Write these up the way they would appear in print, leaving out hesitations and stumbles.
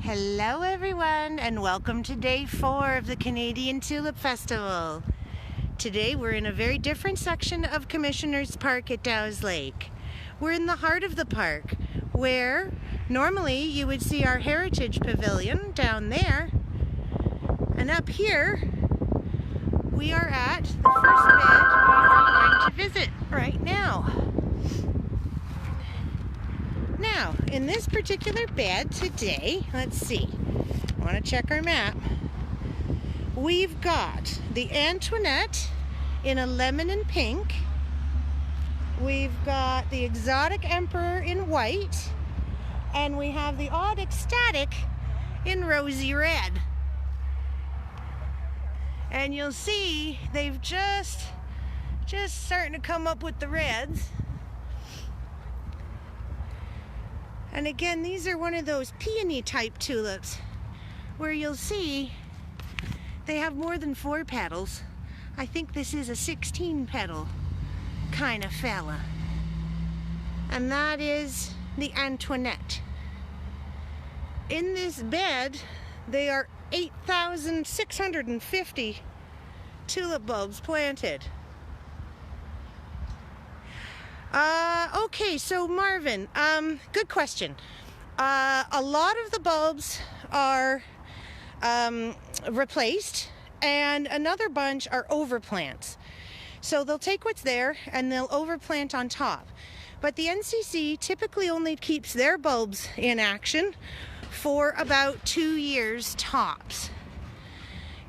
Hello everyone, and welcome to day 4 of the Canadian Tulip Festival. Today we're in a very different section of Commissioners Park at Dow's Lake. We're in the heart of the park, where normally you would see our Heritage Pavilion down there. And up here, we are at the first bed we are going to visit right now. Now, in this particular bed today, let's see, I want to check our map. We've got the Antoinette in a lemon and pink. We've got the Exotic Emperor in white. And we have the Odd Ecstatic in rosy red. And you'll see they've just starting to come up with the reds. And again, these are one of those peony type tulips where you'll see they have more than 4 petals. I think this is a 16 petal kind of fella. And that is the Antoinette. In this bed, there are 8,650 tulip bulbs planted. Okay, so Marvin, good question. A lot of the bulbs are replaced, and another bunch are overplants. So they'll take what's there and they'll overplant on top. But the NCC typically only keeps their bulbs in action for about 2 years tops.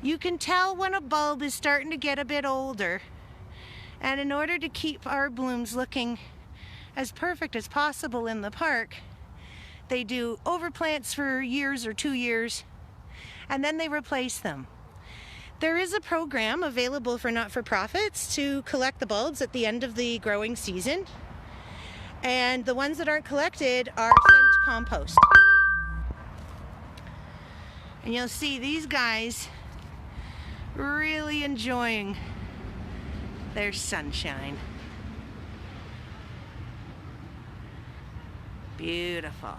You can tell when a bulb is starting to get a bit older. And in order to keep our blooms looking as perfect as possible in the park, they do overplants for years or 2 years, and then they replace them. There is a program available for not-for-profits to collect the bulbs at the end of the growing season, and the ones that aren't collected are sent to compost. And you'll see these guys really enjoying their sunshine. Beautiful.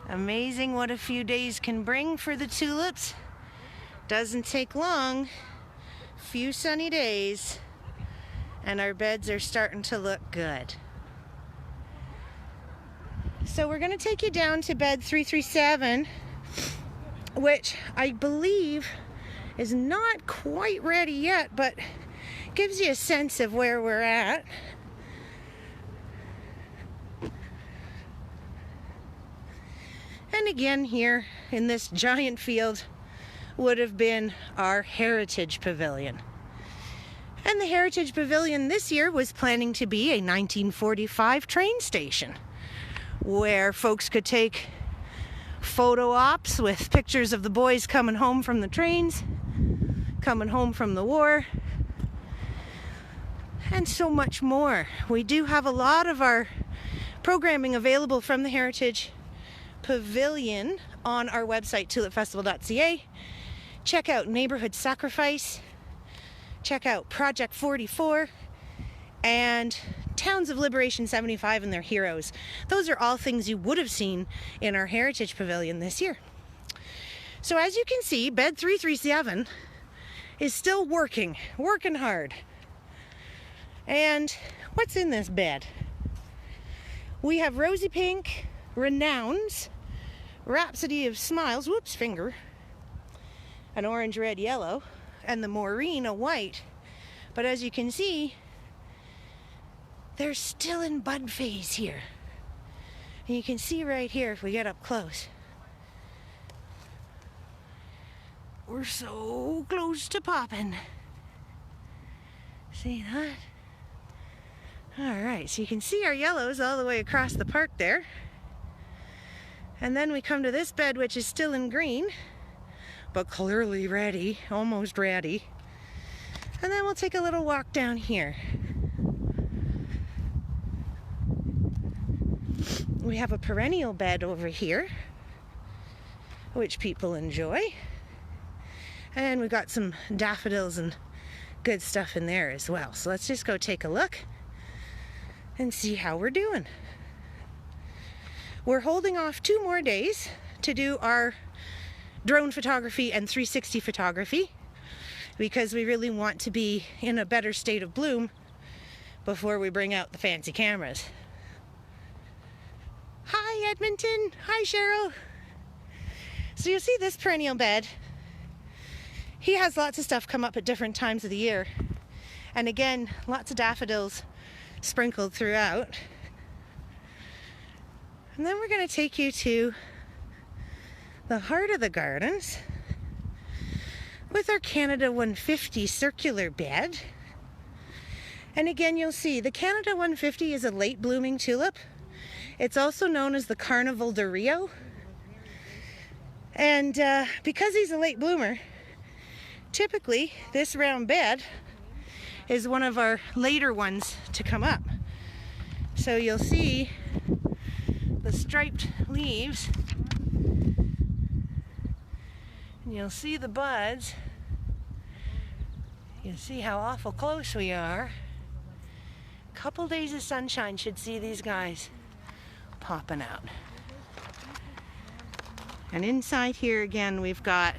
Amazing what a few days can bring for the tulips. Doesn't take long. Few sunny days, and our beds are starting to look good. So we're going to take you down to bed 337, which I believe is not quite ready yet, but gives you a sense of where we're at. And again, here in this giant field would have been our Heritage Pavilion. And the Heritage Pavilion this year was planning to be a 1945 train station where folks could take photo ops with pictures of the boys coming home from the trains, coming home from the war, and so much more. We do have a lot of our programming available from the Heritage Pavilion on our website, tulipfestival.ca. Check out Neighborhood Sacrifice, check out Project 44, and Towns of Liberation 75 and their heroes. Those are all things you would have seen in our Heritage Pavilion this year. So as you can see, bed 337 is still working hard. And what's in this bed? We have Rosy Pink, Renowns, Rhapsody of Smiles, whoops, finger, an orange, red, yellow, and the Maureen, a white. But as you can see, they're still in bud phase here. And you can see right here if we get up close. We're so close to popping. See that? Alright, so you can see our yellows all the way across the park there. And then we come to this bed, which is still in green, but clearly ready, almost ready. And then we'll take a little walk down here. We have a perennial bed over here, which people enjoy. And we've got some daffodils and good stuff in there as well. So let's just go take a look and see how we're doing. We're holding off 2 more days to do our drone photography and 360 photography because we really want to be in a better state of bloom before we bring out the fancy cameras. Hi Edmonton, hi Cheryl. So you'll see this perennial bed. He has lots of stuff come up at different times of the year. And again, lots of daffodils sprinkled throughout. And then we're going to take you to the heart of the gardens with our Canada 150 circular bed. And again, you'll see the Canada 150 is a late blooming tulip. It's also known as the Carnival de Rio. And because he's a late bloomer, typically this round bed is one of our later ones to come up. So you'll see the striped leaves, and you'll see the buds. You'll see how awful close we are. A couple days of sunshine should see these guys popping out. And inside here again we've got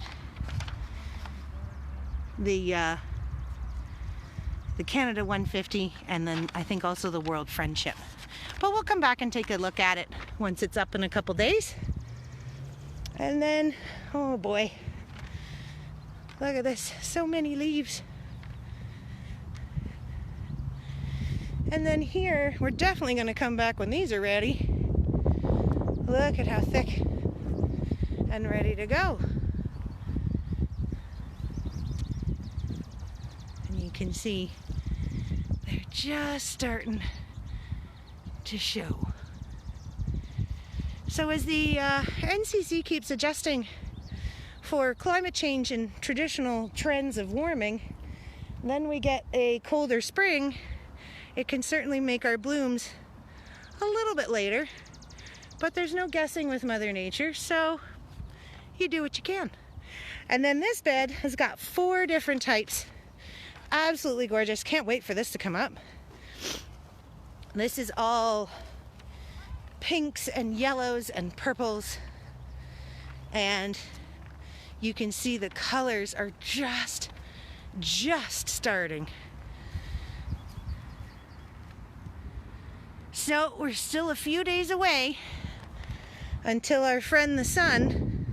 the Canada 150, and then I think also the World Friendship. But we'll come back and take a look at it once it's up in a couple days. And then, oh boy, look at this, so many leaves. And then here, we're definitely going to come back when these are ready. Look at how thick and ready to go. And you can see they're just starting to show. So as the NCC keeps adjusting for climate change and traditional trends of warming, then we get a colder spring. It can certainly make our blooms a little bit later, but there's no guessing with Mother Nature, so you do what you can. And then this bed has got 4 different types. Absolutely gorgeous. Can't wait for this to come up. This is all pinks and yellows and purples, and you can see the colors are just starting. So we're still a few days away until our friend the sun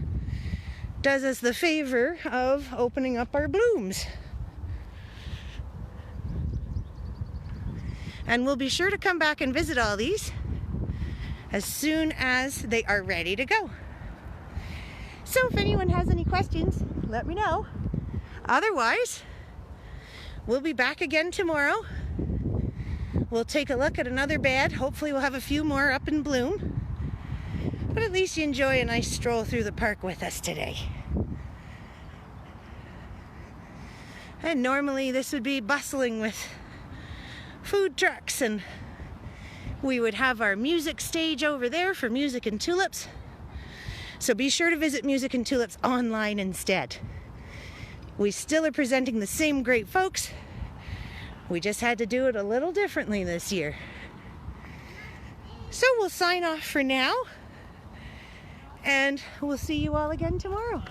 does us the favor of opening up our blooms. And we'll be sure to come back and visit all these as soon as they are ready to go. So if anyone has any questions, let me know. Otherwise, we'll be back again tomorrow. We'll take a look at another bed. Hopefully we'll have a few more up in bloom. But at least you enjoy a nice stroll through the park with us today. And normally this would be bustling with food trucks, and we would have our music stage over there for Music and Tulips. So be sure to visit Music and Tulips online instead. We still are presenting the same great folks. We just had to do it a little differently this year. So we'll sign off for now, and we'll see you all again tomorrow.